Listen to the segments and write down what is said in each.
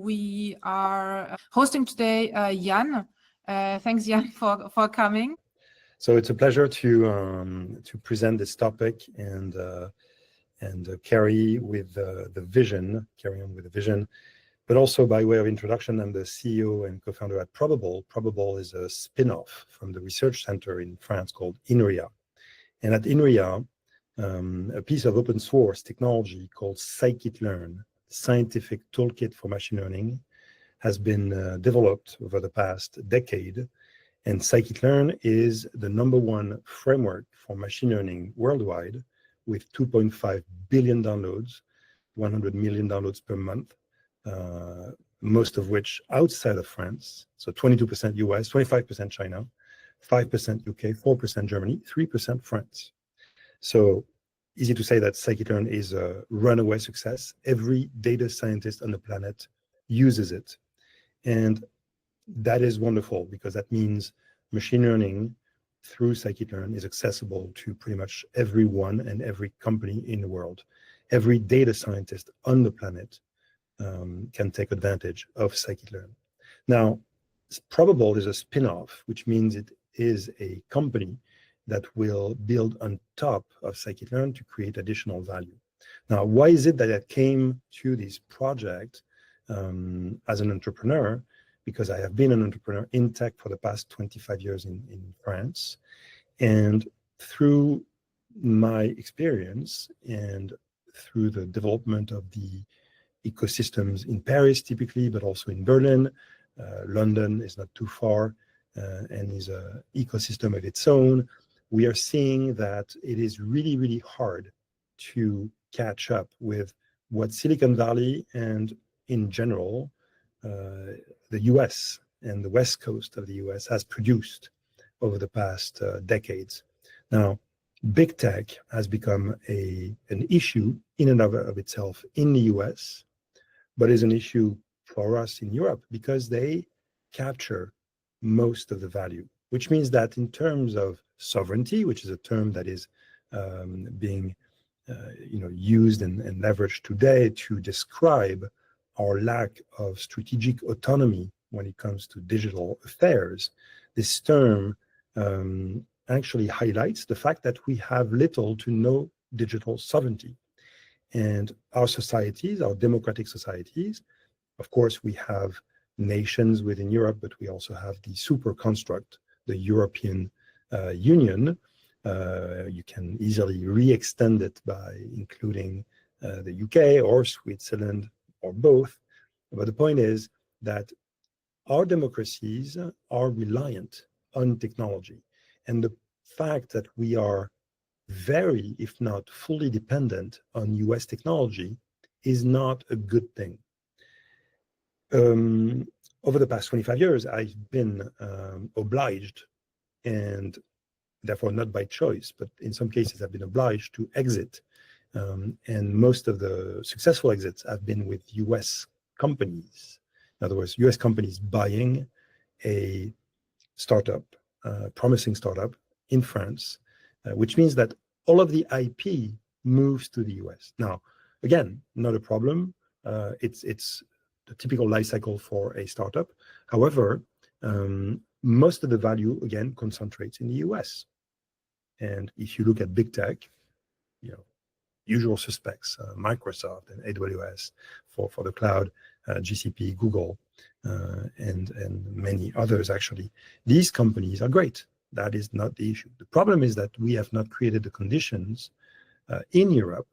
we are hosting today Yann. Thanks, Yann, for coming. So it's a pleasure to present this topic and carry on with the vision. But also by way of introduction, I'm the CEO and co-founder at Probabl. Probabl is a spin-off from the research center in France called INRIA. And at INRIA, a piece of open source technology called scikit-learn, scientific toolkit for machine learning, has been developed over the past decade. And scikit-learn is the #1 framework for machine learning worldwide, with 2.5 billion downloads, 100 million downloads per month, most of which outside of France. So 22% US, 25% China, 5% UK, 4% Germany, 3% France. So easy to say that scikit-learn is a runaway success. Every data scientist on the planet uses it. And that is wonderful, because that means machine learning through scikit-learn is accessible to pretty much everyone and every company in the world. Every data scientist on the planet can take advantage of scikit-learn. Now, Probabl is a spin-off, which means it is a company that will build on top of scikit-learn to create additional value. Now, why is it that I came to this project as an entrepreneur? Because I have been an entrepreneur in tech for the past 25 years in France. And through my experience and through the development of the ecosystems in Paris, typically, but also in Berlin, London is not too far and is an ecosystem of its own, we are seeing that it is really, really hard to catch up with what Silicon Valley and in general, the US and the West Coast of the US has produced over the past decades. Now, big tech has become an issue in and of itself in the US, but is an issue for us in Europe because they capture most of the value, which means that in terms of sovereignty, which is a term that is being used and leveraged today to describe our lack of strategic autonomy when it comes to digital affairs, this term actually highlights the fact that we have little to no digital sovereignty. And our societies, our democratic societies, of course, we have nations within Europe, but we also have the super construct, the European Union. You can easily re-extend it by including the UK or Switzerland or both. But the point is that our democracies are reliant on technology. And the fact that we are very, if not fully dependent on US technology is not a good thing. Over the past 25 years, I've been obliged, and therefore not by choice, but in some cases I've been obliged to exit. And most of the successful exits have been with US companies. In other words, US companies buying a startup, promising startup in France, which means that all of the IP moves to the US. Now, again, not a problem. It's the typical life cycle for a startup. However, most of the value, again, concentrates in the US. And if you look at big tech, usual suspects, Microsoft and AWS for the cloud, GCP, Google, and many others, actually. These companies are great. That is not the issue. The problem is that we have not created the conditions in Europe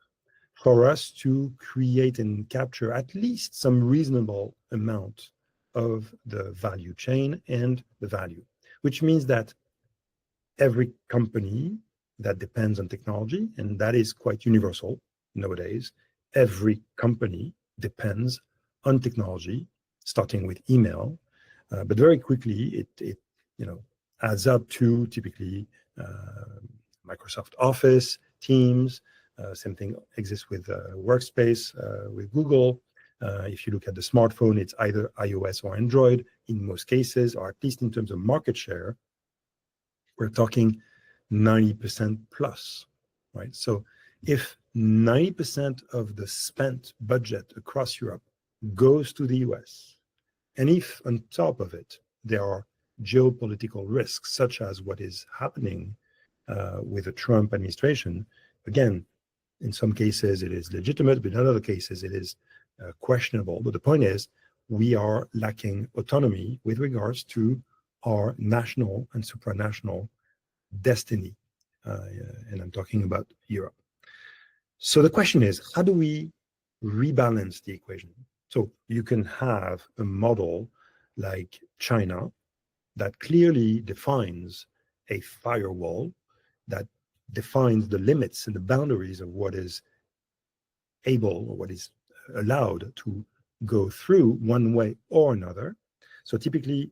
for us to create and capture at least some reasonable amount of the value chain and the value, which means that every company that depends on technology, and that is quite universal nowadays. Every company depends on technology, starting with email, but very quickly it adds up to typically Microsoft Office, Teams. Same thing exists with Workspace, with Google. If you look at the smartphone, it's either iOS or Android in most cases, or at least in terms of market share, we're talking 90% plus, right? So if 90% of the spent budget across Europe goes to the US, and if on top of it, there are geopolitical risks, such as what is happening with the Trump administration, again, in some cases it is legitimate, but in other cases it is questionable. But the point is, we are lacking autonomy with regards to our national and supranational destiny. And I'm talking about Europe. So the question is, how do we rebalance the equation? So you can have a model like China that clearly defines a firewall, that defines the limits and the boundaries of what is able or what is allowed to go through one way or another. So typically,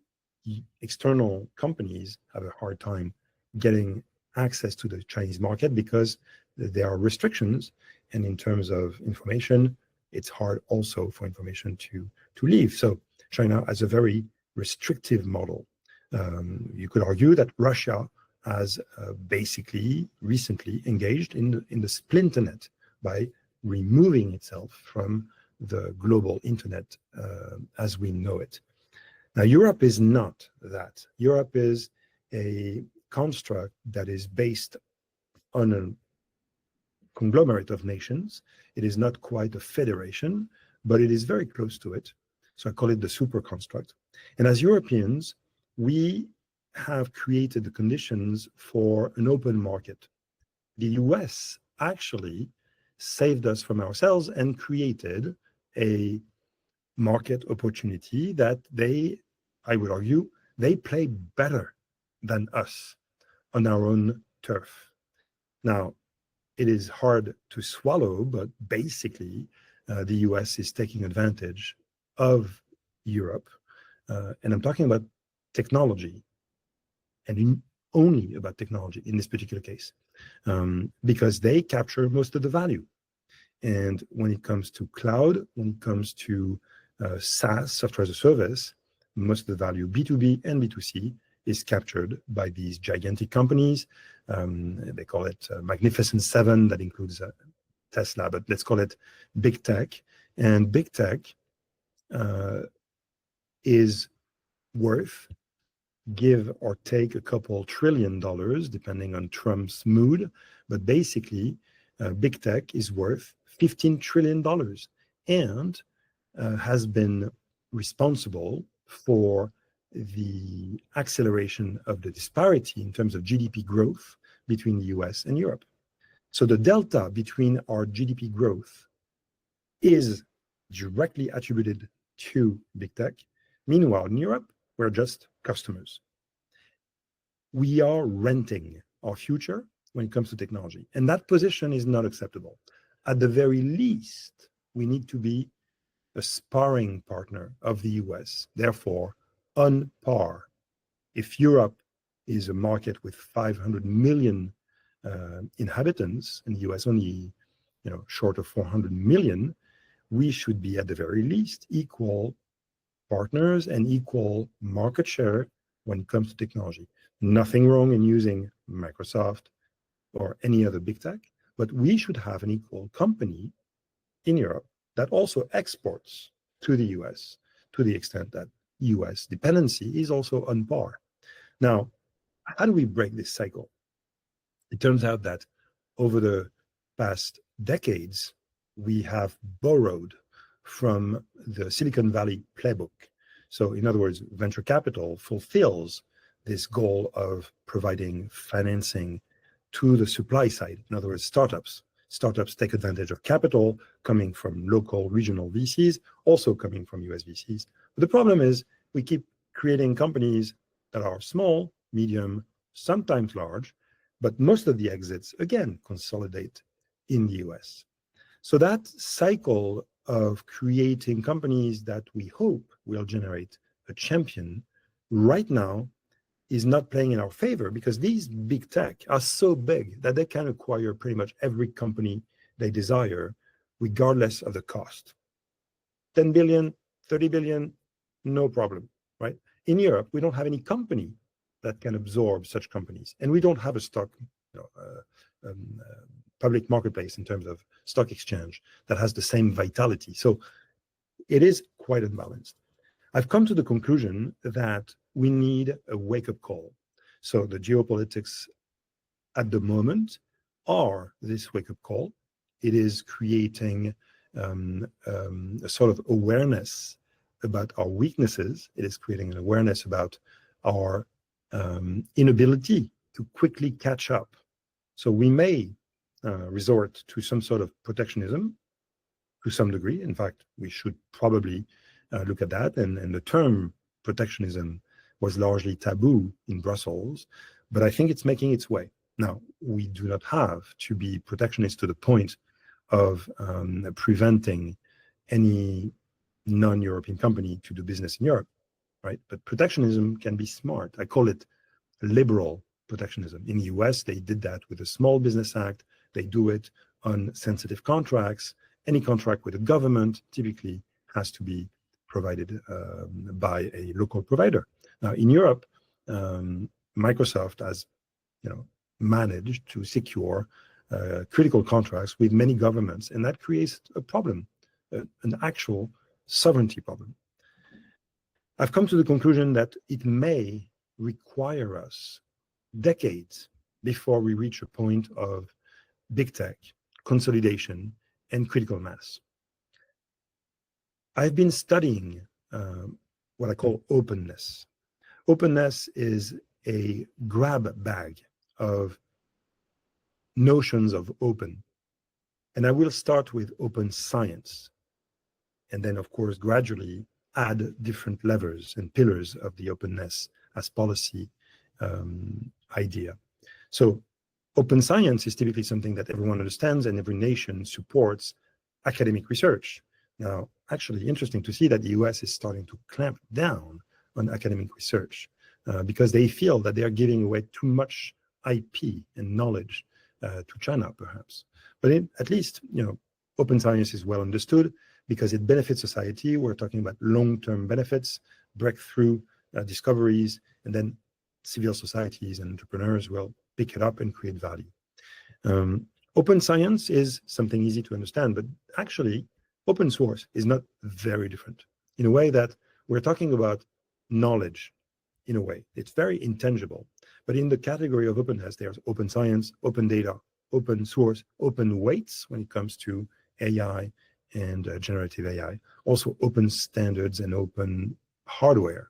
external companies have a hard time getting access to the Chinese market because there are restrictions. And in terms of information, it's hard also for information to leave. So China has a very restrictive model. You could argue that Russia has basically recently engaged in the splinternet by removing itself from the global internet as we know it. Now, Europe is not that. Europe is a construct that is based on a conglomerate of nations. It is not quite a federation, but it is very close to it. So I call it the super construct. And as Europeans, we have created the conditions for an open market. The US actually saved us from ourselves and created a market opportunity that I would argue, they play better than us on our own turf. Now, it is hard to swallow, but basically, the US is taking advantage of Europe. And I'm talking about technology, and only about technology in this particular case, because they capture most of the value. And when it comes to cloud, when it comes to SaaS, software as a service, most of the value, B2B and B2C, is captured by these gigantic companies. They call it Magnificent Seven, that includes Tesla, but let's call it big tech. And big tech is worth, give or take, a couple $1 trillion, depending on Trump's mood. But basically, big tech is worth $15 trillion and has been responsible for the acceleration of the disparity in terms of GDP growth between the US and Europe. So the delta between our GDP growth is directly attributed to big tech. Meanwhile, in Europe, we're just customers. We are renting our future when it comes to technology. And that position is not acceptable. At the very least, we need to be a sparring partner of the US, therefore on par. If Europe is a market with 500 million inhabitants and the US only, short of 400 million, we should be at the very least equal partners and equal market share when it comes to technology. Nothing wrong in using Microsoft or any other big tech, but we should have an equal company in Europe that also exports to the US to the extent that US dependency is also on par. Now, how do we break this cycle? It turns out that over the past decades, we have borrowed from the Silicon Valley playbook. So in other words, venture capital fulfills this goal of providing financing to the supply side. In other words, startups. Startups take advantage of capital coming from local, regional VCs, also coming from US VCs. But the problem is we keep creating companies that are small, medium, sometimes large, but most of the exits, again, consolidate in the US. So that cycle of creating companies that we hope will generate a champion right now is not playing in our favor, because these big tech are so big that they can acquire pretty much every company they desire, regardless of the cost. 10 billion, 30 billion, no problem, right? In Europe, we don't have any company that can absorb such companies. And we don't have a stock, public marketplace in terms of stock exchange that has the same vitality. So it is quite unbalanced. I've come to the conclusion that we need a wake-up call. So the geopolitics at the moment are this wake-up call. It is creating a sort of awareness about our weaknesses. It is creating an awareness about our inability to quickly catch up. So we may resort to some sort of protectionism to some degree. In fact, we should probably look at that. And the term protectionism was largely taboo in Brussels, but I think it's making its way. Now, we do not have to be protectionist to the point of preventing any non-European company to do business in Europe, right? But protectionism can be smart. I call it liberal protectionism. In the US, they did that with the Small Business Act. They do it on sensitive contracts. Any contract with the government typically has to be provided by a local provider. Now, in Europe, Microsoft has, managed to secure critical contracts with many governments, and that creates a problem, an actual sovereignty problem. I've come to the conclusion that it may require us decades before we reach a point of big tech, consolidation, and critical mass. I've been studying what I call openness. Openness is a grab bag of notions of open. And I will start with open science. And then, of course, gradually add different levers and pillars of the openness as policy idea. So open science is typically something that everyone understands and every nation supports academic research. Now, actually interesting to see that the US is starting to clamp down on academic research because they feel that they are giving away too much IP and knowledge to China, perhaps. But at least, open science is well understood because it benefits society. We're talking about long-term benefits, breakthrough discoveries, and then civil societies and entrepreneurs will pick it up and create value. Open science is something easy to understand, but actually, open source is not very different in a way that we're talking about knowledge. In a way, it's very intangible. But in the category of openness, there's open science, open data, open source, open weights when it comes to AI and generative AI, also open standards and open hardware.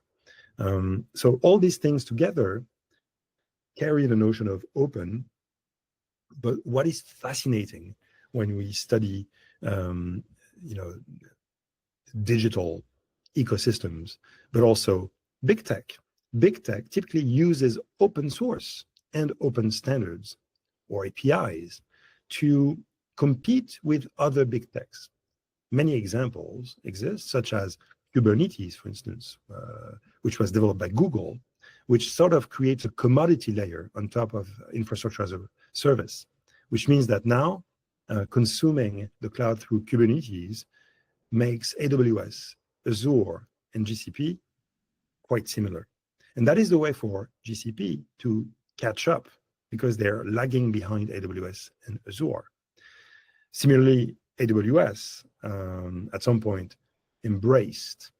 So all these things together carry the notion of open. But what is fascinating when we study, digital ecosystems, but also big tech. Big tech typically uses open source and open standards or APIs to compete with other big techs. Many examples exist, such as Kubernetes, for instance, which was developed by Google, which sort of creates a commodity layer on top of infrastructure as a service, which means that now consuming the cloud through Kubernetes makes AWS, Azure, and GCP quite similar. And that is the way for GCP to catch up because they're lagging behind AWS and Azure. Similarly, AWS at some point embraced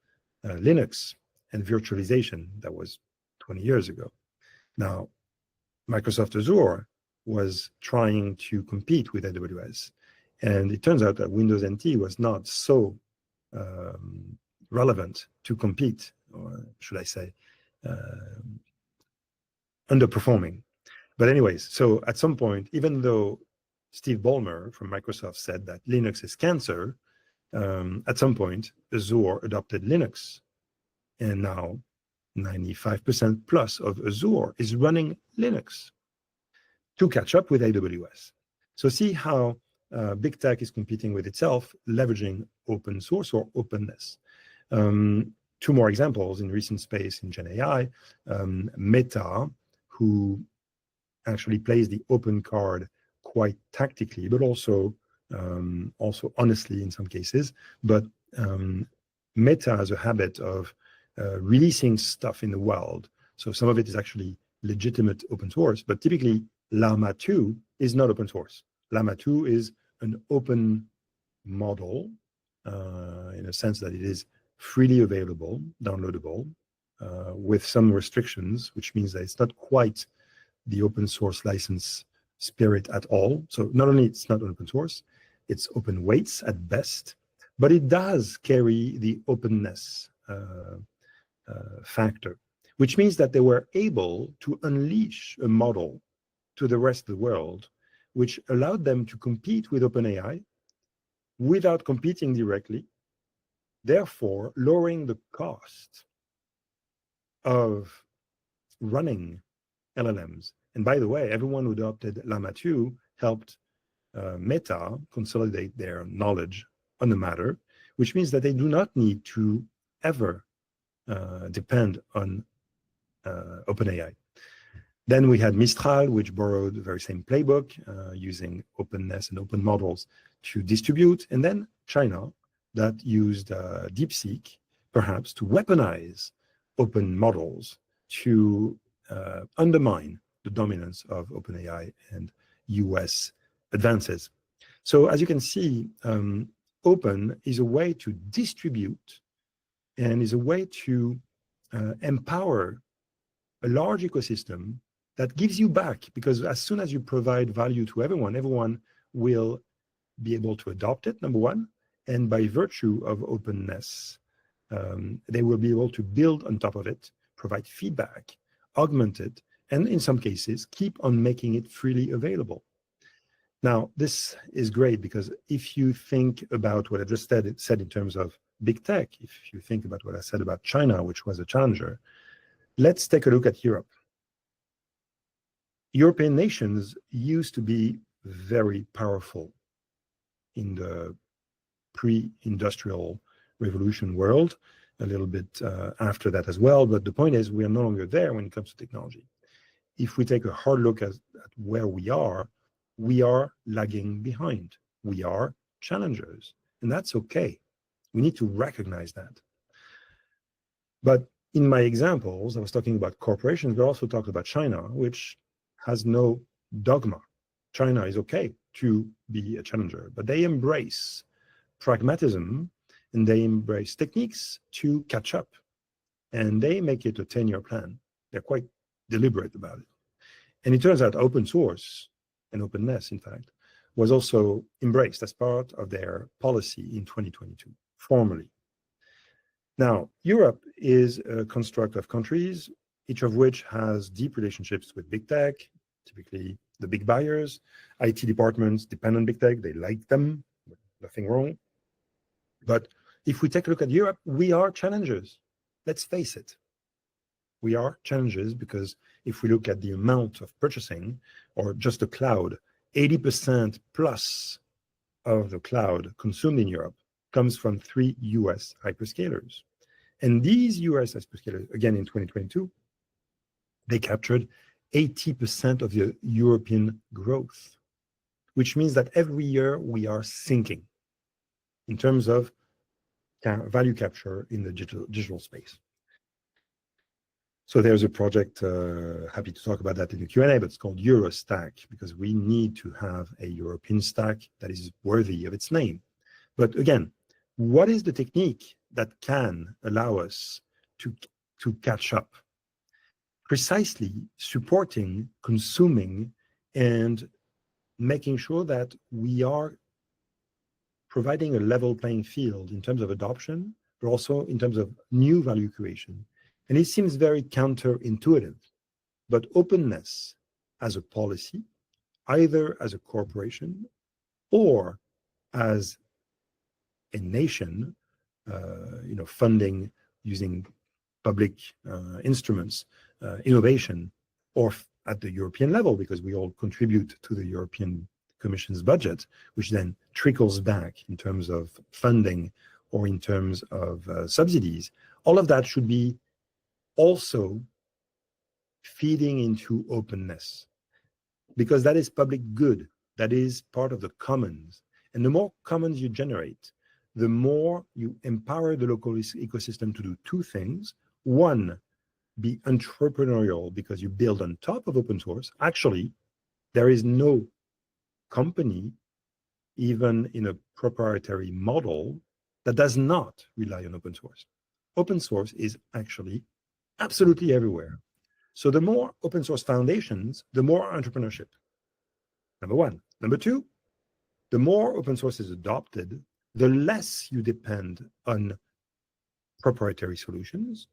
Linux and virtualization. That was 20 years ago. Now, Microsoft Azure was trying to compete with AWS. And it turns out that Windows NT was not so relevant to compete, or should I say, underperforming. But anyways, so at some point, even though Steve Ballmer from Microsoft said that Linux is cancer, at some point, Azure adopted Linux. And now 95% plus of Azure is running Linux to catch up with AWS. So see how big tech is competing with itself, leveraging open source or openness. Two more examples in recent space in Gen AI, Meta, who actually plays the open card quite tactically, but also honestly in some cases. But Meta has a habit of releasing stuff in the wild. So some of it is actually legitimate open source, but typically Llama 2 is not open source. Llama 2 is an open model in a sense that it is freely available, downloadable, with some restrictions, which means that it's not quite the open source license spirit at all. So not only it's not open source, it's open weights at best, but it does carry the openness factor, which means that they were able to unleash a model to the rest of the world, which allowed them to compete with OpenAI without competing directly, therefore lowering the cost of running LLMs. And by the way, everyone who adopted Llama 2 helped Meta consolidate their knowledge on the matter, which means that they do not need to ever depend on OpenAI. Then we had Mistral, which borrowed the very same playbook, using openness and open models to distribute. And then China, that used DeepSeek, perhaps, to weaponize open models to undermine the dominance of OpenAI and US advances. So as you can see, open is a way to distribute and is a way to empower a large ecosystem that gives you back, because as soon as you provide value to everyone, everyone will be able to adopt it, number one, and by virtue of openness, they will be able to build on top of it, provide feedback, augment it, and in some cases, keep on making it freely available. Now, this is great because if you think about what I just said in terms of big tech, if you think about what I said about China, which was a challenger, let's take a look at Europe. European nations used to be very powerful in the pre-industrial revolution world, a little bit after that as well. But the point is, we are no longer there when it comes to technology. If we take a hard look at where we are lagging behind. We are challengers, and that's okay. We need to recognize that. But in my examples, I was talking about corporations, but also talked about China, which has no dogma. China is okay to be a challenger, but they embrace pragmatism and they embrace techniques to catch up. And they make it a 10-year plan. They're quite deliberate about it. And it turns out open source and openness, in fact, was also embraced as part of their policy in 2022, formally. Now, Europe is a construct of countries, each of which has deep relationships with big tech, typically the big buyers. IT departments depend on big tech, they like them, nothing wrong. But if we take a look at Europe, we are challengers. Let's face it. We are challengers because if we look at the amount of purchasing or just the cloud, 80% plus of the cloud consumed in Europe comes from 3 US hyperscalers. And these US hyperscalers, again in 2022, they captured 80% of the European growth, which means that every year we are sinking in terms of value capture in the digital space. So there's a project, happy to talk about that in the Q&A, but it's called Eurostack, because we need to have a European stack that is worthy of its name. But again, what is the technique that can allow us to catch up? Precisely supporting, consuming, and making sure that we are providing a level playing field in terms of adoption, but also in terms of new value creation. And it seems very counterintuitive, but openness as a policy, either as a corporation or as a nation, funding using public instruments, innovation, or at the European level, because we all contribute to the European Commission's budget, which then trickles back in terms of funding or in terms of subsidies. All of that should be also feeding into openness, because that is public good. That is part of the commons. And the more commons you generate, the more you empower the local ecosystem to do two things. One, be entrepreneurial because you build on top of open source. Actually, there is no company, even in a proprietary model, that does not rely on open source. Open source is actually absolutely everywhere. So the more open source foundations, the more entrepreneurship. Number one. Number two, the more open source is adopted, the less you depend on proprietary solutions.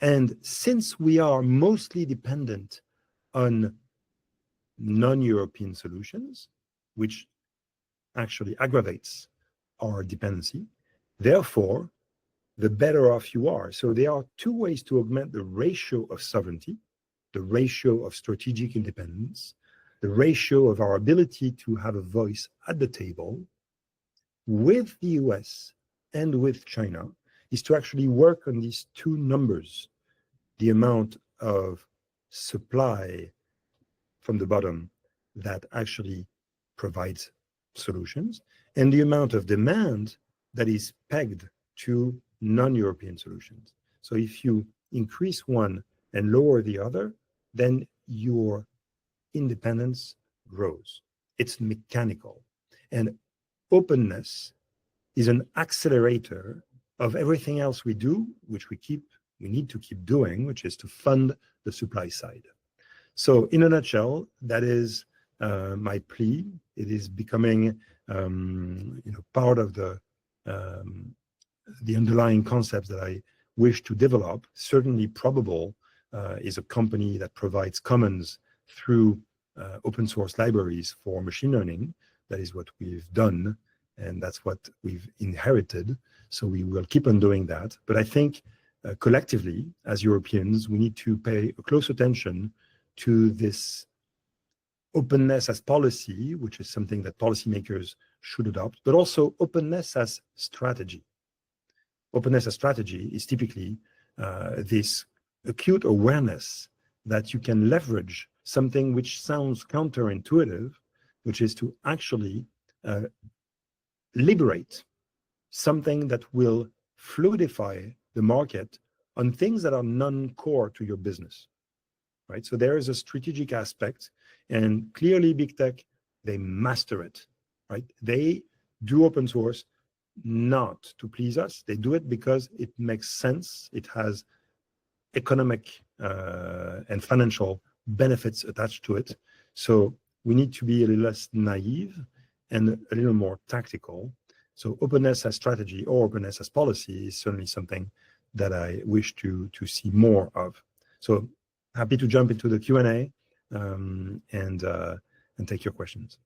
And since we are mostly dependent on non-European solutions, which actually aggravates our dependency, therefore, the better off you are. So there are two ways to augment the ratio of sovereignty, the ratio of strategic independence, the ratio of our ability to have a voice at the table with the US and with China, is to actually work on these two numbers, the amount of supply from the bottom that actually provides solutions, and the amount of demand that is pegged to non-European solutions. So if you increase one and lower the other, then your independence grows. It's mechanical. And openness is an accelerator of everything else we do, which we need to keep doing, which is to fund the supply side. So in a nutshell, that is my plea. It is becoming part of the underlying concepts that I wish to develop. Certainly Probabl is a company that provides commons through open source libraries for machine learning. That is what we've done, and that's what we've inherited. So we will keep on doing that. But I think collectively, as Europeans, we need to pay close attention to this openness as policy, which is something that policymakers should adopt, but also openness as strategy. Openness as strategy is typically this acute awareness that you can leverage something which sounds counterintuitive, which is to actually liberate something that will fluidify the market on things that are non-core to your business. Right? So there is a strategic aspect, and clearly big tech, they master it, right? They do open source not to please us. They do it because it makes sense. It has economic and financial benefits attached to it. So we need to be a little less naive and a little more tactical. So openness as strategy or openness as policy is certainly something that I wish to see more of. So happy to jump into the Q&A and take your questions.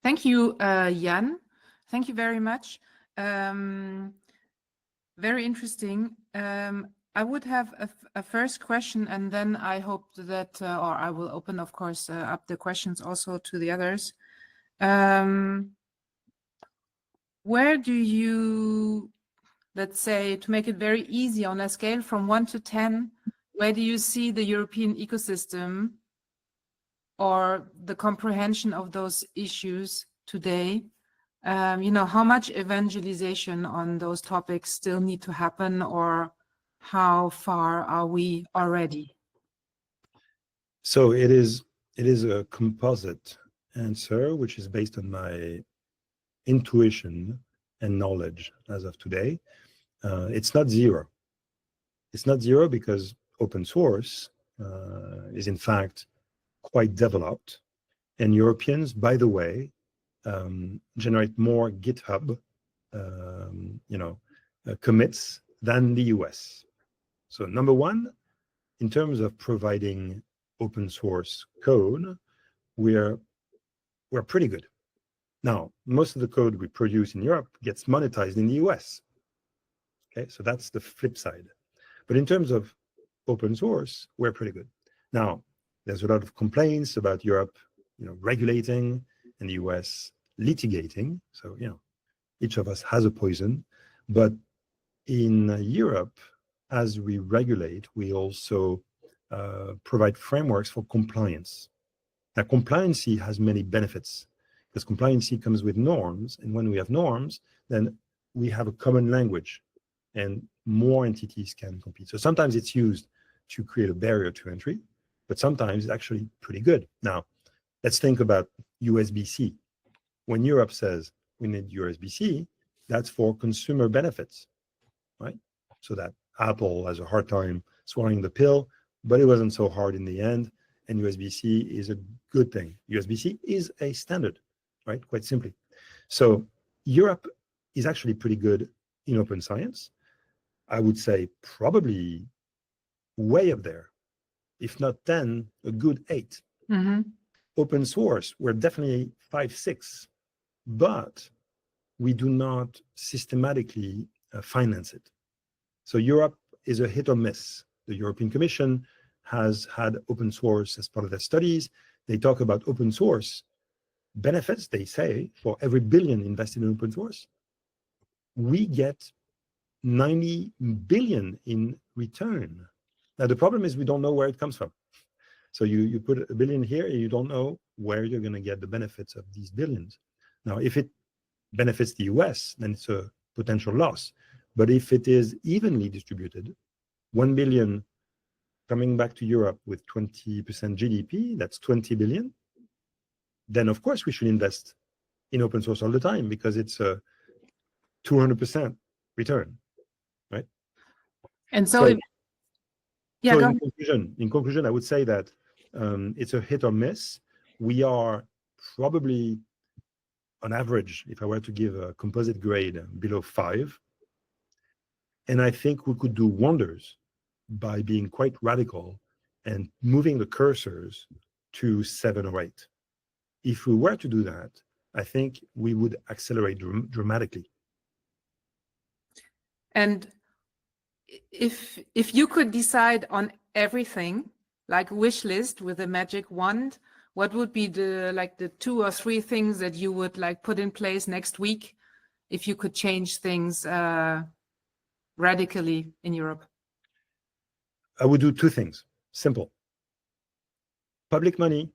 Thank you, Yann. Thank you very much. Very interesting. I would have a first question, and then I hope that, or I will open, of course, up the questions also to the others. Where do you, let's say, to make it very easy on a scale from 1 to 10, where do you see the European ecosystem or the comprehension of those issues today? How much evangelization on those topics still need to happen, or how far are we already? So it is a composite answer, which is based on my intuition and knowledge as of today. It's not zero. It's not zero because open source is in fact quite developed, and Europeans, by the way, generate more GitHub commits than the US. So number one, in terms of providing open source code, we're pretty good. Now, most of the code we produce in Europe gets monetized in the US. Okay, so that's the flip side. But in terms of open source, we're pretty good. Now, there's a lot of complaints about Europe, regulating, and the US litigating. So, each of us has a poison. But in Europe, as we regulate, we also provide frameworks for compliance. Now, compliancy has many benefits because compliancy comes with norms. And when we have norms, then we have a common language and more entities can compete. So sometimes it's used to create a barrier to entry, but sometimes it's actually pretty good. Now, let's think about USB-C. When Europe says we need USB-C, that's for consumer benefits, right? So that Apple has a hard time swallowing the pill, but it wasn't so hard in the end. And USB-C is a good thing. USB-C is a standard, right? Quite simply. So Europe is actually pretty good in open science. I would say probably way up there, if not 10, a good 8. Mm-hmm. Open source, we're definitely 5, 6, but we do not systematically finance it. So Europe is a hit or miss. The European Commission has had open source as part of their studies. They talk about open source benefits. They say for every billion invested in open source, we get 90 billion in return. Now, the problem is we don't know where it comes from. So you put a billion here, and you don't know where you're going to get the benefits of these billions. Now, if it benefits the US, then it's a potential loss. But if it is evenly distributed, 1 billion coming back to Europe with 20% GDP, that's 20 billion. Then, of course, we should invest in open source all the time because it's a 200% return, right? And so, yeah, so go in conclusion, I would say that it's a hit or miss. We are probably, on average, if I were to give a composite grade, below 5. And I think we could do wonders by being quite radical and moving the cursors to 7 or 8. If we were to do that, I think we would accelerate dramatically. And if you could decide on everything, like wish list with a magic wand, what would be the 2 or 3 things that you would like put in place next week if you could change things radically in Europe? I would do 2 things. Simple. Public money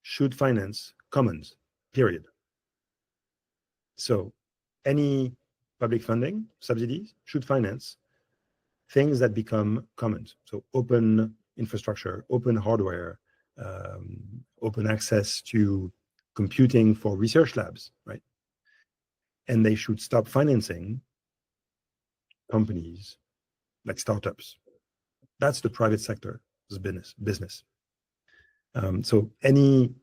should finance commons, period. So any public funding, subsidies, should finance things that become commons. So open infrastructure, open hardware, open access to computing for research labs, right? And they should stop financing companies like startups. That's the private sector's business. So any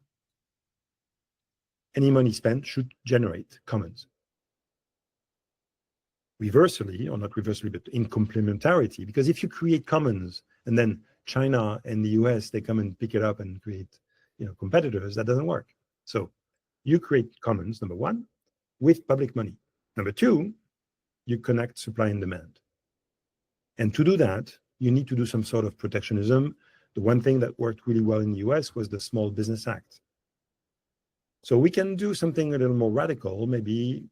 money spent should generate commons. Reversely, or not reversely, but in complementarity, because if you create commons and then China and the US, they come and pick it up and create, competitors, that doesn't work. So you create commons, number 1, with public money. Number 2, you connect supply and demand. And to do that, you need to do some sort of protectionism. The one thing that worked really well in the US was the Small Business Act. So we can do something a little more radical. Maybe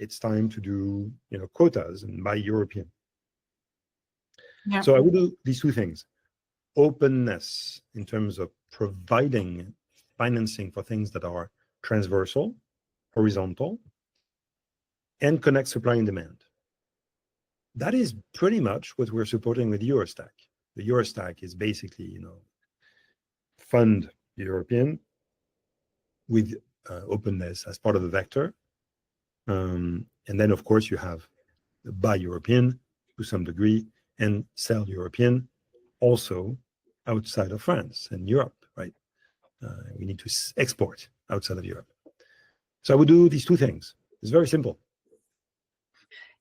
it's time to do, quotas and buy European. Yeah. So I would do these 2 things. Openness in terms of providing financing for things that are transversal, horizontal, and connect supply and demand. That is pretty much what we're supporting with Eurostack. The Eurostack is basically, fund European with openness as part of the vector. And then, of course, you have buy European to some degree and sell European also outside of France and Europe, right? We need to export outside of Europe. So I would do these 2 things. It's very simple.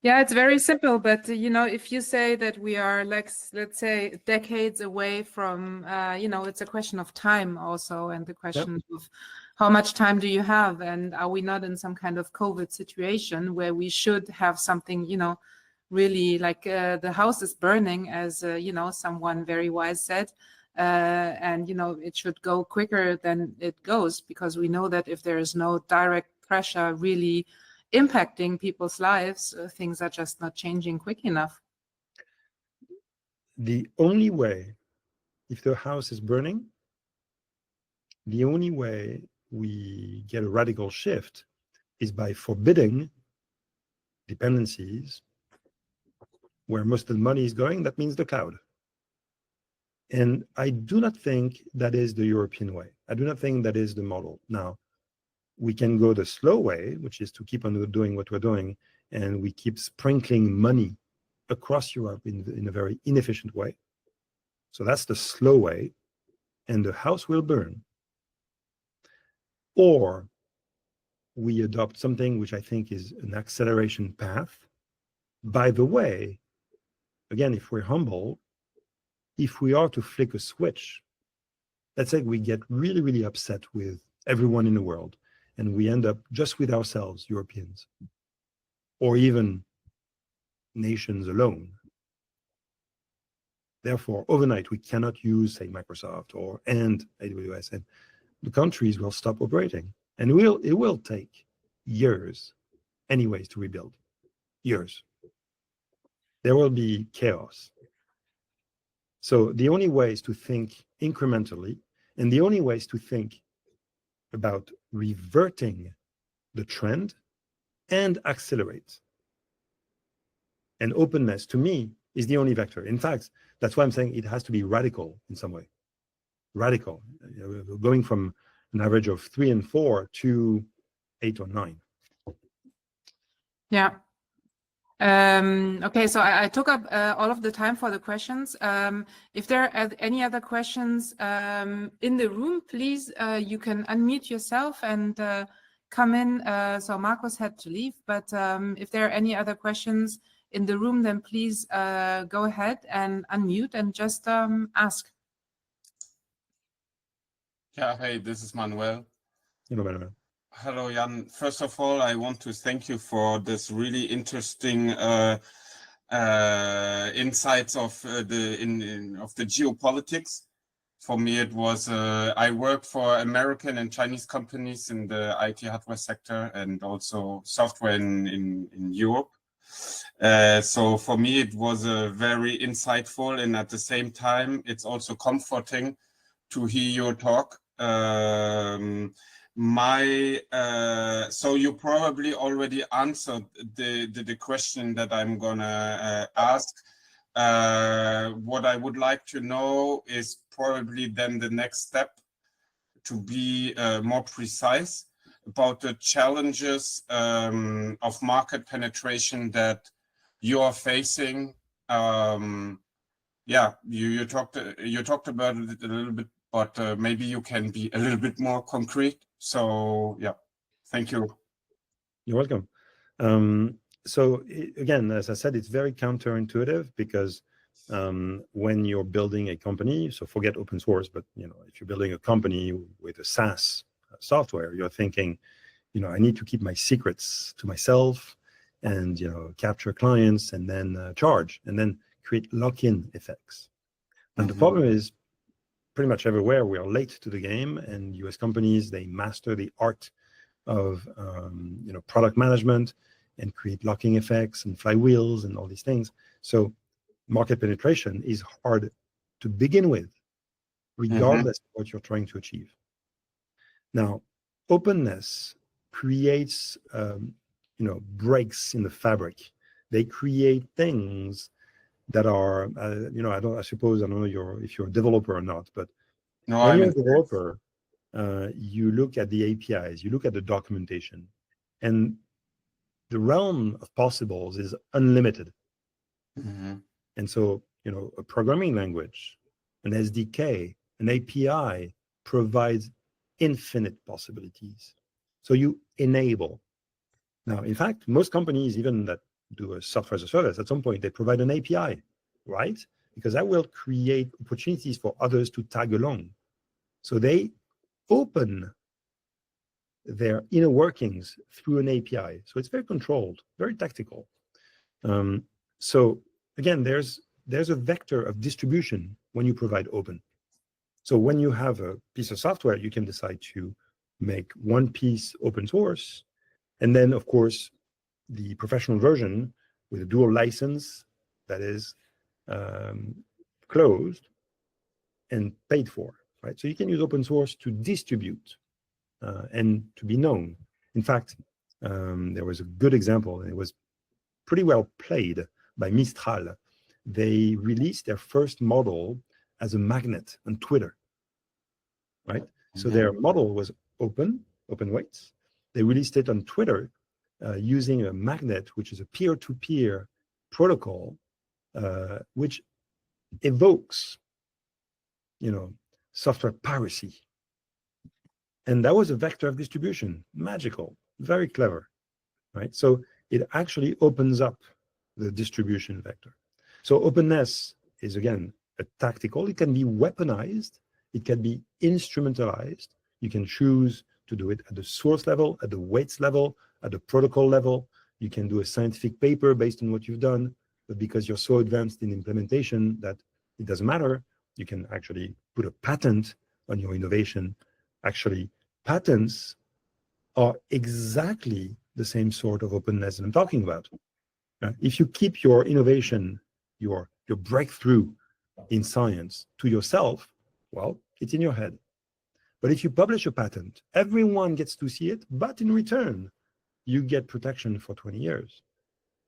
Yeah, it's very simple, but if you say that we are let's say decades away from, it's a question of time also, and the question of how much time do you have, and are we not in some kind of COVID situation where we should have something, really like the house is burning, as someone very wise said, and it should go quicker than it goes, because we know that if there is no direct pressure really impacting people's lives, things are just not changing quick enough. The only way, if the house is burning, the only way we get a radical shift is by forbidding dependencies where most of the money is going. That means the cloud. And I do not think that is the European way. I do not think that is the model. Now, we can go the slow way, which is to keep on doing what we're doing, and we keep sprinkling money across Europe in a very inefficient way. So that's the slow way, and the house will burn. Or we adopt something which I think is an acceleration path. By the way, again, if we're humble, if we are to flick a switch, let's say we get really, really upset with everyone in the world, and we end up just with ourselves, Europeans, or even nations alone. Therefore, overnight, we cannot use, say, Microsoft and AWS, and the countries will stop operating. And it will take years, anyways, to rebuild. Years. There will be chaos. So the only way is to think incrementally, and the only way is to think about reverting the trend and accelerate. And openness, to me, is the only vector. In fact, that's why I'm saying it has to be radical in some way. Radical, going from an average of 3 and 4 to 8 or 9. Yeah. Okay, so I took up all of the time for the questions. If there are any other questions in the room, please, you can unmute yourself and come in. So Marcos had to leave, but if there are any other questions in the room, then please go ahead and unmute and just ask. Yeah, hey, this is Manuel. Hello, Manuel. Hello, Jan. First of all, I want to thank you for this really interesting insights of the geopolitics. For me, it was I worked for American and Chinese companies in the IT hardware sector and also software in Europe. So for me, it was very insightful, and at the same time, it's also comforting to hear your talk. So you probably already answered the question that I'm gonna ask. What I would like to know is probably then the next step to be more precise about the challenges of market penetration that you are facing. Yeah, you talked about it a little bit, but maybe you can be a little bit more concrete. So yeah, thank you. You're welcome. So again, as I said, it's very counterintuitive because when you're building a company, so forget open source, but if you're building a company with a SaaS software, you're thinking, I need to keep my secrets to myself and capture clients and then charge and then create lock-in effects. And the problem is pretty much everywhere we are late to the game, and US companies, they master the art of product management and create locking effects and flywheels and all these things. So market penetration is hard to begin with, regardless of what you're trying to achieve. Now, openness creates breaks in the fabric. They create things that are I suppose I don't know if you're a developer or not, but when you're a developer, you look at the APIs, you look at the documentation, and the realm of possibles is unlimited. And so, a programming language, an SDK, an API provides infinite possibilities. So you enable. Now, in fact, most companies, even that do a software as a service, at some point, they provide an API, right? Because that will create opportunities for others to tag along. So they open their inner workings through an API. So it's very controlled, very tactical. So again, there's a vector of distribution when you provide open. So when you have a piece of software, you can decide to make one piece open source, and then, of course, the professional version with a dual license that is closed and paid for, right? So you can use open source to distribute and to be known. In fact, there was a good example, and it was pretty well played by Mistral. They released their first model as a magnet on Twitter, right? So their model was open weights, They released it on Twitter using a magnet, which is a peer-to-peer protocol, which evokes, software piracy. And that was a vector of distribution, magical, very clever, right? So it actually opens up the distribution vector. So openness is, again, a tactical. It can be weaponized. It can be instrumentalized. You can choose to do it at the source level, at the weights level, at the protocol level. You can do a scientific paper based on what you've done, but because you're so advanced in implementation that it doesn't matter, you can actually put a patent on your innovation. Actually, patents are exactly the same sort of openness that I'm talking about. If you keep your innovation, your breakthrough in science to yourself, well, it's in your head. But if you publish a patent, everyone gets to see it, but in return, you get protection for 20 years.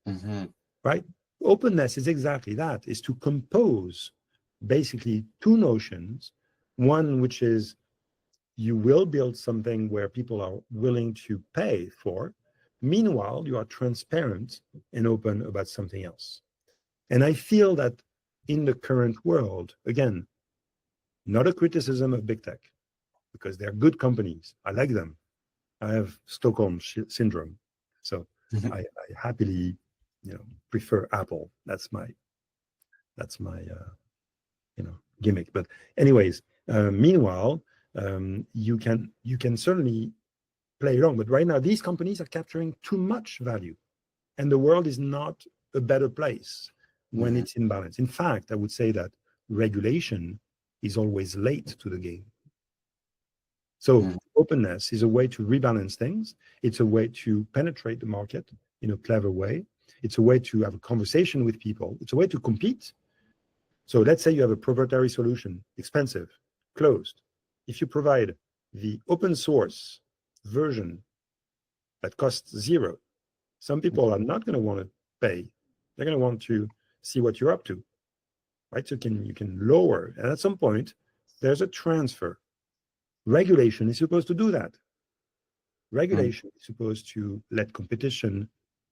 Mm-hmm. Right? Openness is exactly that, is to compose basically two notions. One, which is you will build something where people are willing to pay for. Meanwhile, you are transparent and open about something else. And I feel that in the current world, again, not a criticism of big tech, because they're good companies. I like them. I have Stockholm syndrome. So I happily, prefer Apple. That's my gimmick. But anyways, meanwhile, you can certainly play along. But right now, these companies are capturing too much value, and the world is not a better place when it's in balance. In fact, I would say that regulation is always late to the game. So openness is a way to rebalance things. It's a way to penetrate the market in a clever way. It's a way to have a conversation with people. It's a way to compete. So let's say you have a proprietary solution, expensive, closed. If you provide the open source version that costs zero, some people are not going to want to pay. They're going to want to see what you're up to, right? So you can lower, and at some point, there's a transfer. Regulation is supposed to do that. Regulation is supposed to let competition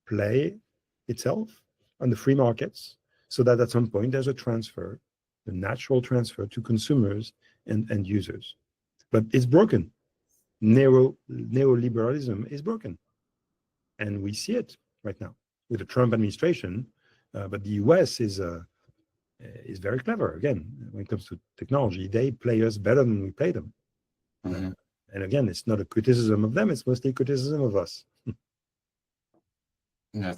play itself on the free markets, so that at some point there's a transfer, the natural transfer to consumers and end users. But it's broken. Neoliberalism is broken. And we see it right now with the Trump administration. But the US is very clever. Again, when it comes to technology, they play us better than we play them. And again, it's not a criticism of them, it's mostly criticism of us. I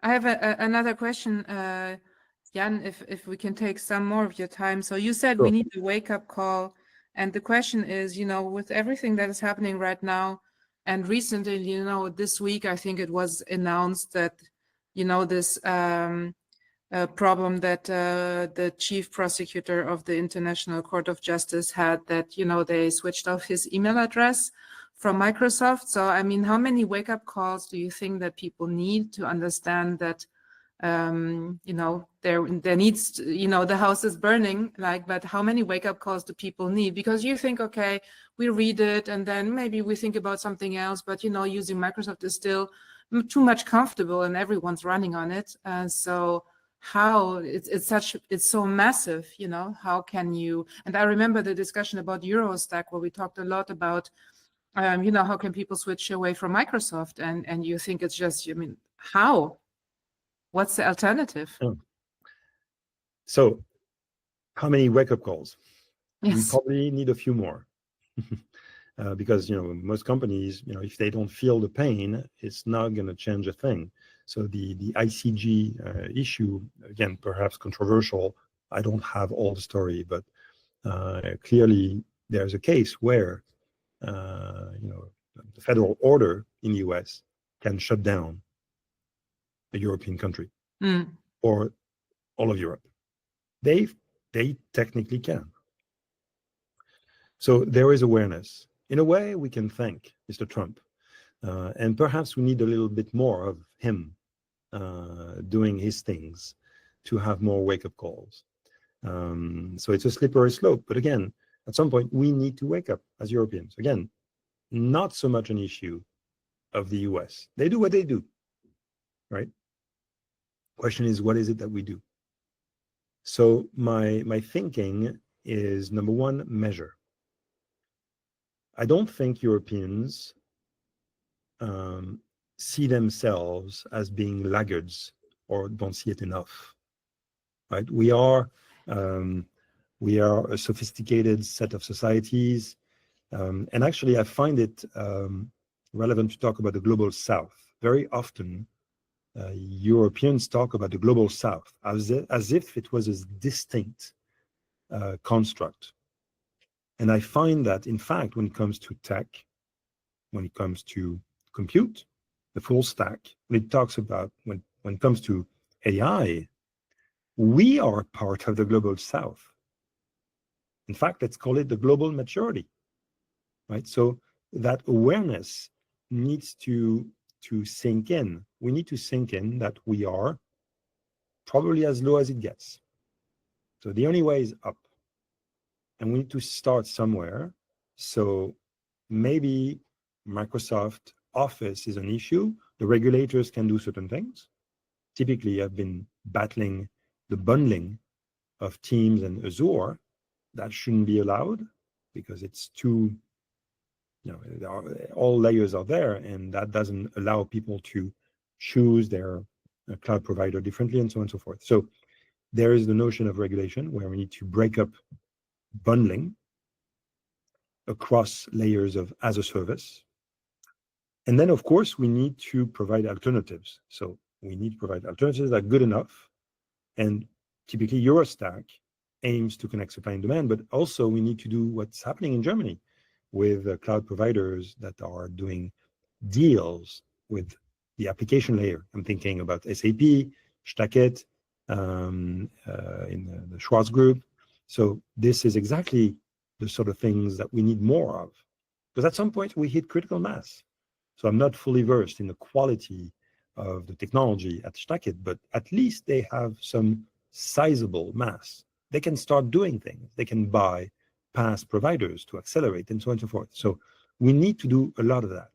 have another question, Yann, if we can take some more of your time. So you said we need a wake-up call. And the question is, with everything that is happening right now, and recently, this week, I think it was announced that, this problem that the chief prosecutor of the International Court of Justice had, that, they switched off his email address from Microsoft. So, I mean, how many wake-up calls do you think that people need to understand that, there needs to, the house is burning, but how many wake-up calls do people need? Because you think, okay, we read it and then maybe we think about something else, but, using Microsoft is still too much comfortable and everyone's running on it. So how it's so massive, how can you, and I remember the discussion about Eurostack where we talked a lot about, how can people switch away from Microsoft? And you think it's just, how? What's the alternative? So how many wake-up calls? Yes. We probably need a few more. Because, most companies, if they don't feel the pain, it's not going to change a thing. So the ICG issue, again, perhaps controversial. I don't have all the story, but clearly there's a case where, the federal order in the US can shut down a European country or all of Europe. They technically can. So there is awareness. In a way, we can thank Mr. Trump. And perhaps we need a little bit more of him doing his things to have more wake-up calls. So it's a slippery slope. But again, at some point, we need to wake up as Europeans. Again, not so much an issue of the US. They do what they do, right? Question is, what is it that we do? So my thinking is, number one, measure. I don't think Europeans see themselves as being laggards or don't see it enough, right? We are a sophisticated set of societies. And actually, I find it relevant to talk about the global South. Very often, Europeans talk about the global South as if it was a distinct construct. And I find that, in fact, when it comes to tech, when it comes to compute, the full stack, when it talks about, when it comes to AI, we are part of the global South. In fact, let's call it the global maturity, right? So that awareness needs to sink in. We need to sink in that we are probably as low as it gets. So the only way is up. And we need to start somewhere. So maybe Microsoft Office is an issue. The regulators can do certain things. Typically, I've been battling the bundling of Teams and Azure. That shouldn't be allowed because it's too, all layers are there, and that doesn't allow people to choose their cloud provider differently and so on and so forth. So there is the notion of regulation where we need to break up bundling across layers of as a service. And then, of course, we need to provide alternatives. So we need to provide alternatives that are good enough. And typically, Eurostack aims to connect supply and demand, but also we need to do what's happening in Germany with cloud providers that are doing deals with the application layer. I'm thinking about SAP, Stacket, in the Schwarz Group. So this is exactly the sort of things that we need more of. Because at some point we hit critical mass. So I'm not fully versed in the quality of the technology at Stacket, but at least they have some sizable mass. They can start doing things. They can buy past providers to accelerate and so on and so forth. So we need to do a lot of that.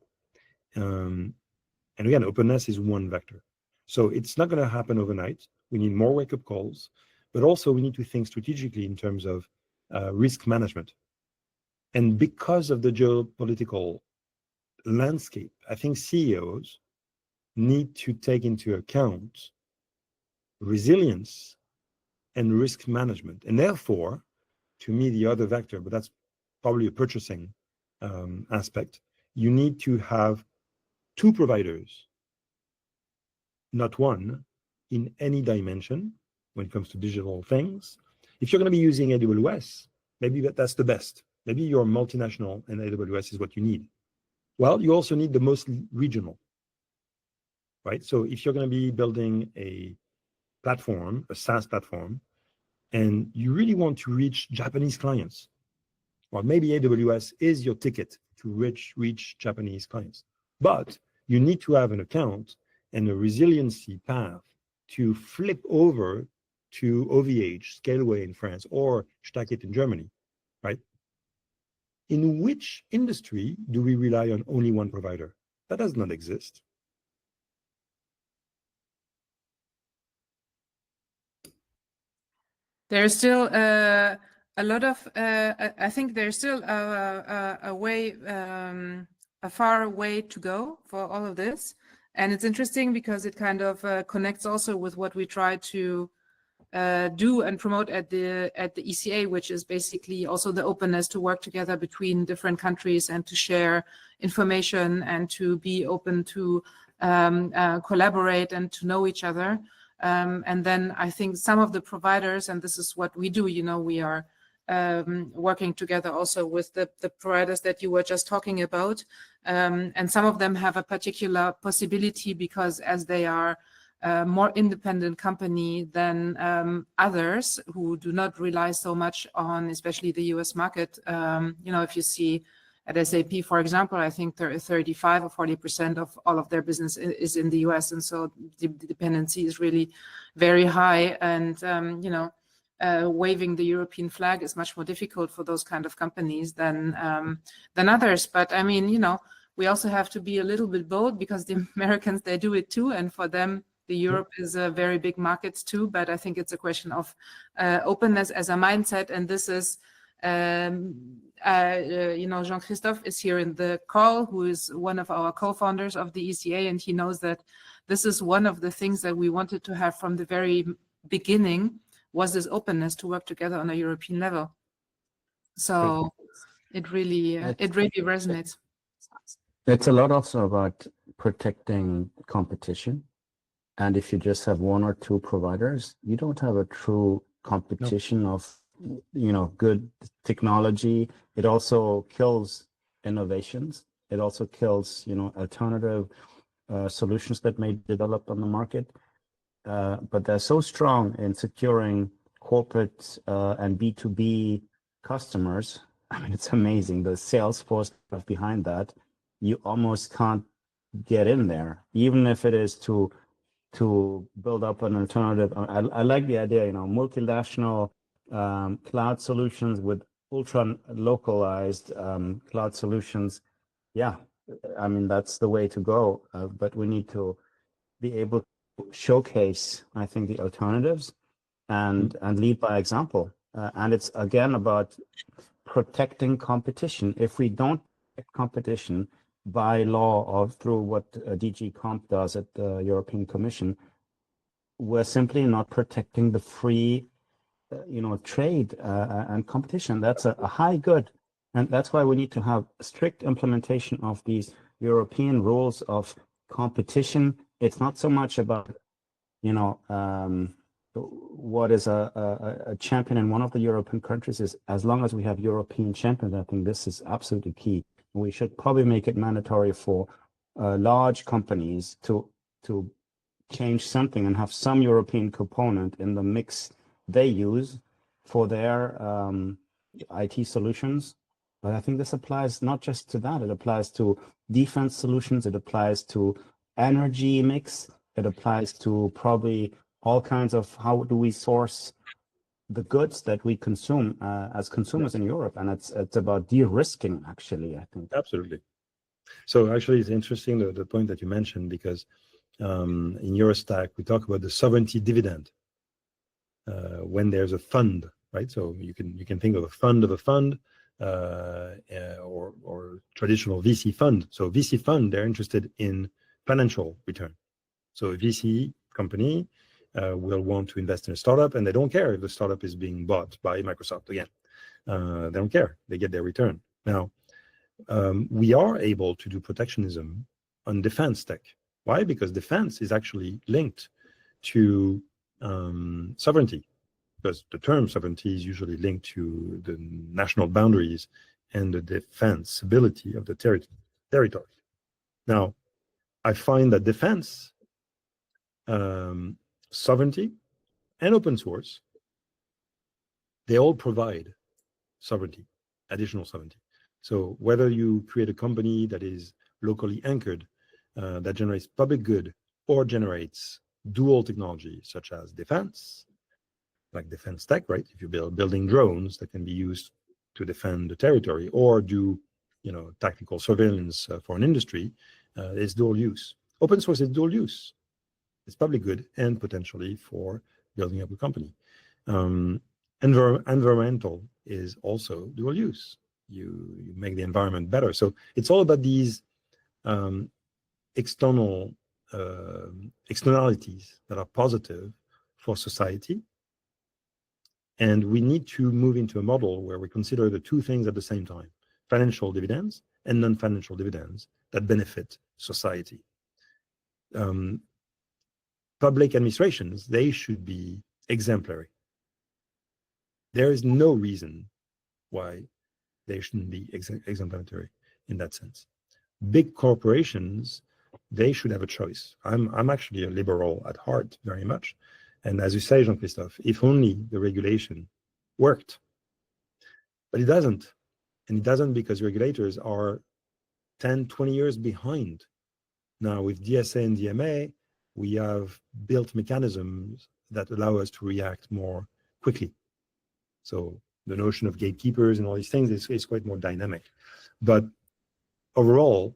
And again, openness is one vector. So it's not going to happen overnight. We need more wake-up calls, but also we need to think strategically in terms of risk management. And because of the geopolitical landscape, I think CEOs need to take into account resilience and risk management. And therefore, to me, the other vector, but that's probably a purchasing aspect, you need to have two providers, not one, in any dimension when it comes to digital things. If you're going to be using AWS, maybe that's the best. Maybe you're multinational and AWS is what you need. Well, you also need the most regional, right? So if you're going to be building a platform, a SaaS platform, and you really want to reach Japanese clients, well, maybe AWS is your ticket to reach Japanese clients. But you need to have an account and a resiliency path to flip over to OVH, Scaleway in France, or Stacket in Germany, right? In which industry do we rely on only one provider? That does not exist. There's still a lot of, I think there's still a far way to go for all of this. And it's interesting because it kind of connects also with what we try to do and promote at the ECA, which is basically also the openness to work together between different countries and to share information and to be open to collaborate and to know each other. And then I think some of the providers, and this is what we do, we are working together also with the providers that you were just talking about. And some of them have a particular possibility because as they are a more independent company than others who do not rely so much on, especially the US market. If you see at SAP, for example, I think 35 or 40% of all of their business is in the US. And so the dependency is really very high. And, waving the European flag is much more difficult for those kind of companies than others. But I mean, you know, we also have to be a little bit bold, because the Americans, they do it too, and for them, the Europe is a very big market too. But I think it's a question of openness as a mindset, and this is. You know, Jean-Christophe is here in the call, who is one of our co-founders of the ECA, and he knows that this is one of the things that we wanted to have from the very beginning, was this openness to work together on a European level. So it really resonates. It's a lot also about protecting competition. And if you just have one or two providers, you don't have a true competition of, you know, good technology. It also kills innovations. It also kills, you know, alternative solutions that may develop on the market. But they're so strong in securing corporate and B2B customers. I mean, it's amazing. The sales force behind that, you almost can't get in there, even if it is to build up an alternative. I like the idea, you know, multinational cloud solutions with ultra localized cloud solutions. Yeah, I mean, that's the way to go. But we need to be able to showcase, I think, the alternatives and lead by example. And it's again about protecting competition. If we don't protect competition by law or through what DG Comp does at the European Commission, we're simply not protecting the free, you know, trade and competition. That's a high good, and that's why we need to have strict implementation of these European rules of competition. It's not so much about, you know, what is a champion in one of the European countries. Is as long as we have European champions, I think this is absolutely key. We should probably make it mandatory for large companies to change something and have some European component in the mix they use for their IT solutions. But I think this applies not just to that, it applies to defense solutions, it applies to energy mix, it applies to probably all kinds of how do we source the goods that we consume as consumers in Europe. And it's about de-risking, actually, I think. Absolutely. So actually, it's interesting the point that you mentioned, because in Eurostack, we talk about the sovereignty dividend when there's a fund, right? So you can think of a fund or traditional VC fund. So VC fund, they're interested in financial return. So a VC company will want to invest in a startup, and they don't care if the startup is being bought by Microsoft again. They don't care. They get their return. Now, we are able to do protectionism on defense tech. Why? Because defense is actually linked to sovereignty, because the term sovereignty is usually linked to the national boundaries and the defensibility of the territory. Now, I find that defense, sovereignty, and open source, they all provide sovereignty, additional sovereignty. So whether you create a company that is locally anchored, that generates public good, or generates dual technology, such as defense, like defense tech, right? If you're building drones that can be used to defend the territory, or do, you know, tactical surveillance for an industry, it's dual use. Open source is dual use. It's public good and potentially for building up a company. Environmental is also dual use. You make the environment better. So it's all about these externalities that are positive for society. And we need to move into a model where we consider the two things at the same time: financial dividends and non-financial dividends that benefit society. Public administrations, they should be exemplary. There is no reason why they shouldn't be exemplary in that sense. Big corporations, they should have a choice. I'm actually a liberal at heart, very much. And as you say, Jean-Christophe, if only the regulation worked. But it doesn't. And it doesn't because regulators are 10, 20 years behind. Now, with DSA and DMA, we have built mechanisms that allow us to react more quickly. So the notion of gatekeepers and all these things is quite more dynamic. But overall,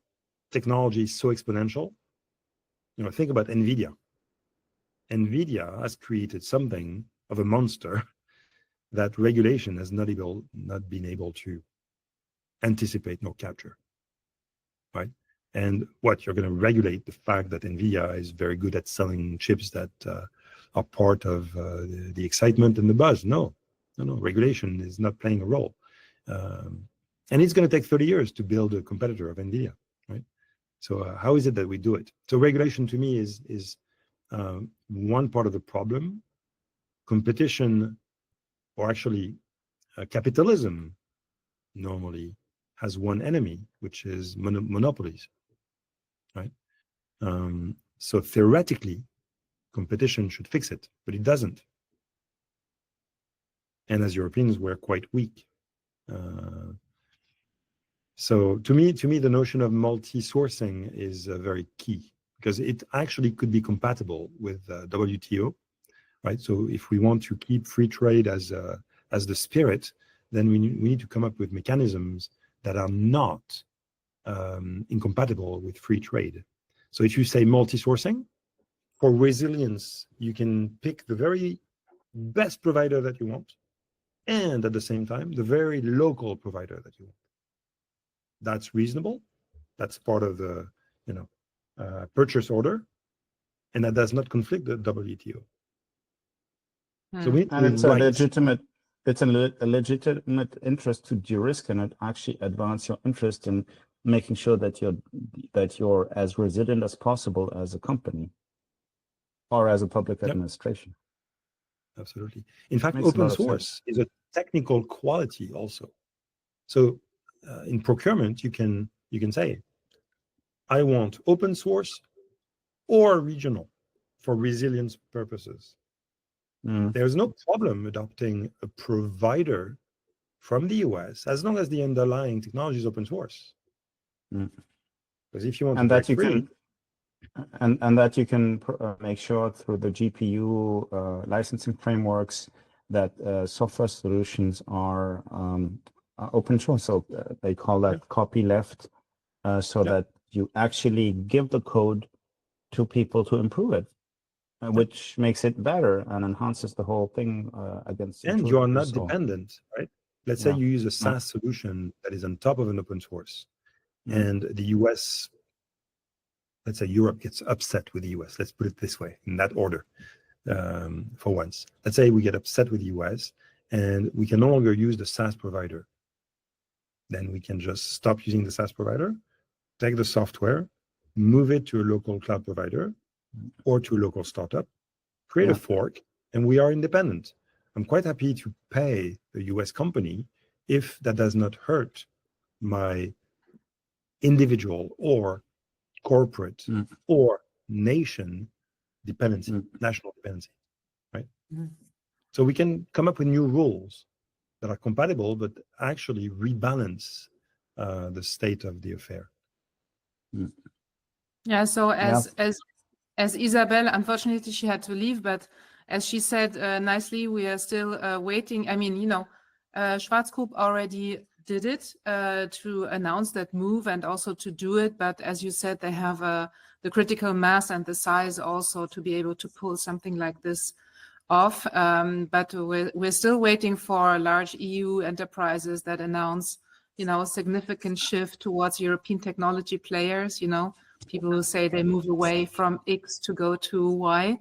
technology is so exponential. Think about NVIDIA. NVIDIA has created something of a monster that regulation has not been able to anticipate nor capture, right? And what, you're going to regulate the fact that NVIDIA is very good at selling chips that are part of the excitement and the buzz? No. Regulation is not playing a role. And it's going to take 30 years to build a competitor of NVIDIA, right? So how is it that we do it? So regulation to me is one part of the problem. Competition, or actually capitalism, normally has one enemy, which is monopolies, right? So theoretically, competition should fix it, but it doesn't. And as Europeans, we're quite weak. So to me, the notion of multi-sourcing is very key, because it actually could be compatible with WTO, right? So if we want to keep free trade as the spirit, then we need to come up with mechanisms that are not incompatible with free trade. So if you say multi-sourcing, for resilience, you can pick the very best provider that you want, and at the same time, the very local provider that you want. That's reasonable. That's part of the purchase order, and that does not conflict the WTO. So we and it's a legitimate interest to de-risk and actually advance your interest in making sure that you're as resilient as possible as a company or as a public administration. Absolutely. In fact, open source is a technical quality also. So in procurement, you can say, I want open source or regional for resilience purposes. There's no problem adopting a provider from the US as long as the underlying technology is open source. Because if you want and that you can make sure through the GPU licensing frameworks that software solutions are open source. So they call that copyleft, that you actually give the code to people to improve it, which makes it better and enhances the whole thing against. And you are not dependent, right? Let's say you use a SaaS solution that is on top of an open source, and the US, let's say Europe gets upset with the US. Let's put it this way, in that order, for once. Let's say we get upset with the US, and we can no longer use the SaaS provider. Then we can just stop using the SaaS provider, take the software, move it to a local cloud provider or to a local startup, create a fork, and we are independent. I'm quite happy to pay a US company if that does not hurt my individual or corporate or national dependency, right? So we can come up with new rules that are compatible, but actually rebalance the state of the affair. Yeah. So as Isabel, unfortunately, she had to leave, but as she said nicely, we are still waiting. I mean, Schwarzkopf already did it to announce that move and also to do it. But as you said, they have the critical mass and the size also to be able to pull something like this off. But we're still waiting for large EU enterprises that announce, significant shift towards European technology players, people who say they move away from X to go to Y.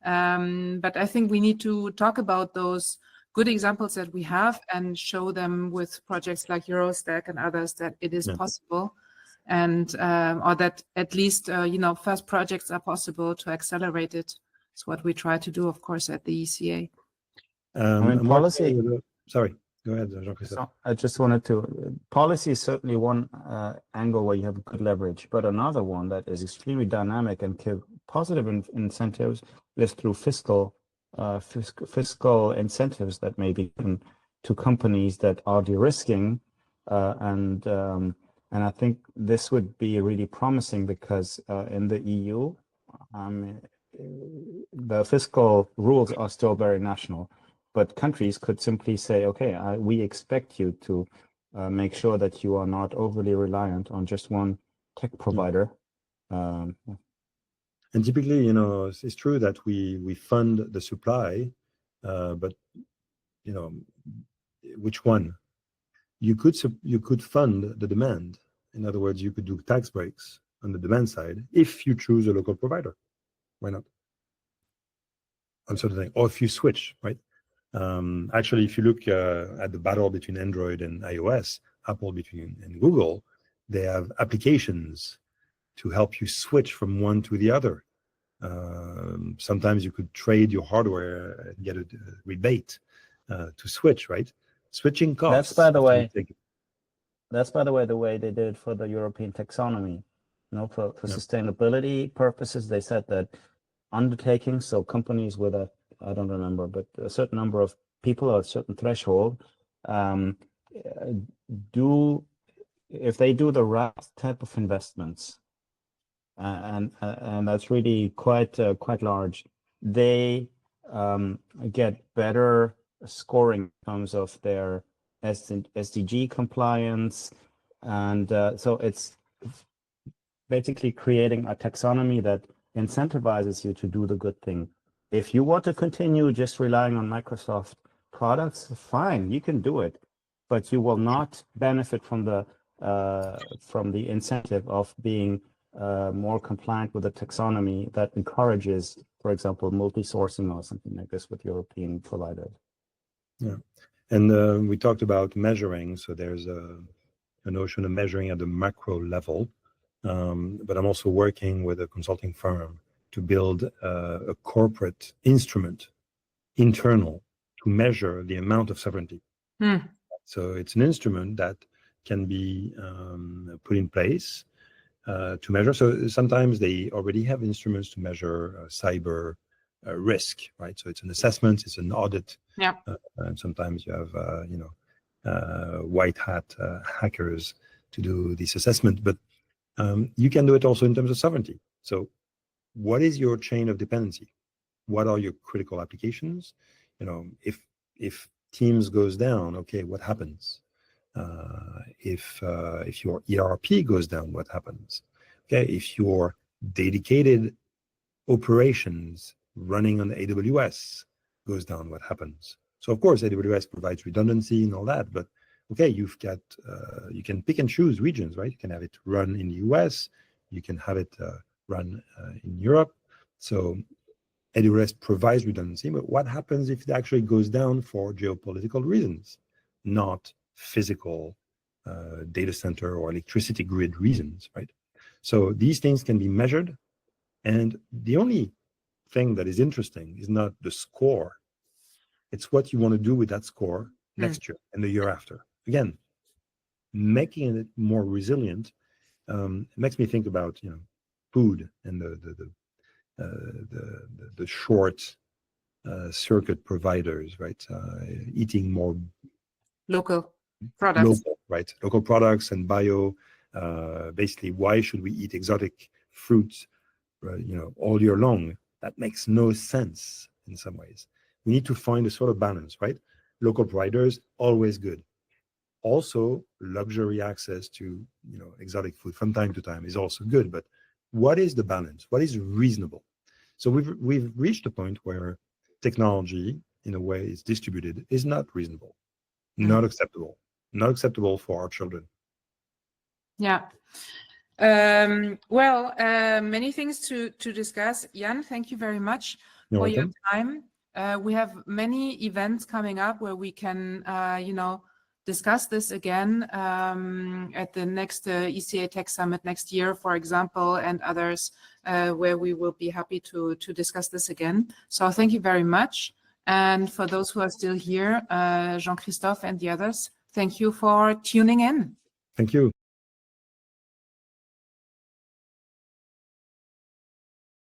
But I think we need to talk about those good examples that we have and show them with projects like Eurostack and others that it is possible, and or that at least first projects are possible to accelerate it. It's what we try to do, of course, at the ECA. Policy. Sorry, go ahead, Jean-Christophe. So I just wanted to. Policy is certainly one angle where you have good leverage, but another one that is extremely dynamic and give positive incentives is through fiscal incentives that may be given to companies that are de-risking, and I think this would be really promising because in the EU, the fiscal rules are still very national, but countries could simply say, okay, we expect you to make sure that you are not overly reliant on just one tech provider. And typically, you know, it's true that we fund the supply, but you know, which one? You could fund the demand. In other words, you could do tax breaks on the demand side if you choose a local provider. Why not? On certain thing, or if you switch, right? Actually, if you look at the battle between Android and iOS, Apple and Google, they have applications to help you switch from one to the other. Sometimes you could trade your hardware and get a rebate to switch, right? Switching costs. That's by the way. That's by the way they did for the European taxonomy. You know, for sustainability purposes, they said that undertakings, so companies with a, I don't remember, but a certain number of people or a certain threshold, if they do the right type of investments, and that's really quite large, they get better scoring in terms of their SDG compliance, and so it's basically creating a taxonomy that incentivizes you to do the good thing. If you want to continue just relying on Microsoft products, fine, you can do it, but you will not benefit from the incentive of being more compliant with the taxonomy that encourages, for example, multi-sourcing or something like this with European providers. Yeah, and we talked about measuring. So there's a notion of measuring at the macro level, but I'm also working with a consulting firm to build a corporate instrument, internal, to measure the amount of sovereignty. So it's an instrument that can be put in place to measure. So sometimes they already have instruments to measure cyber risk, right? So it's an assessment, it's an audit. Yeah. And sometimes you have, white hat hackers to do this assessment, but you can do it also in terms of sovereignty. So what is your chain of dependency? What are your critical applications? You know, if Teams goes down, okay, what happens? If your ERP goes down, what happens? Okay, if your dedicated operations running on AWS goes down, what happens? So of course, AWS provides redundancy and all that, but okay, you've got you can pick and choose regions, right? You can have it run in the US, you can have it run in Europe. So AWS provides redundancy, but what happens if it actually goes down for geopolitical reasons, not physical data center or electricity grid reasons, right? So these things can be measured, and the only thing that is interesting is not the score. It's what you want to do with that score next year and the year after. Again, making it more resilient makes me think about, you know, food and the short circuit providers, right? Eating more Local products. Local products and bio. Basically, why should we eat exotic fruits, you know, all year long? That makes no sense in some ways. We need to find a sort of balance, right? Local providers, always good. Also, luxury access to, you know, exotic food from time to time is also good. But what is the balance? What is reasonable? So we've reached a point where technology, in a way, is distributed, is not reasonable, not acceptable for our children. Yeah. Well, many things to discuss. Yann, thank you very much for your time. We have many events coming up where we can, discuss this again at the next ECA Tech Summit next year, for example, and others where we will be happy to discuss this again. So thank you very much. And for those who are still here, Jean-Christophe and the others, thank you for tuning in. Thank you.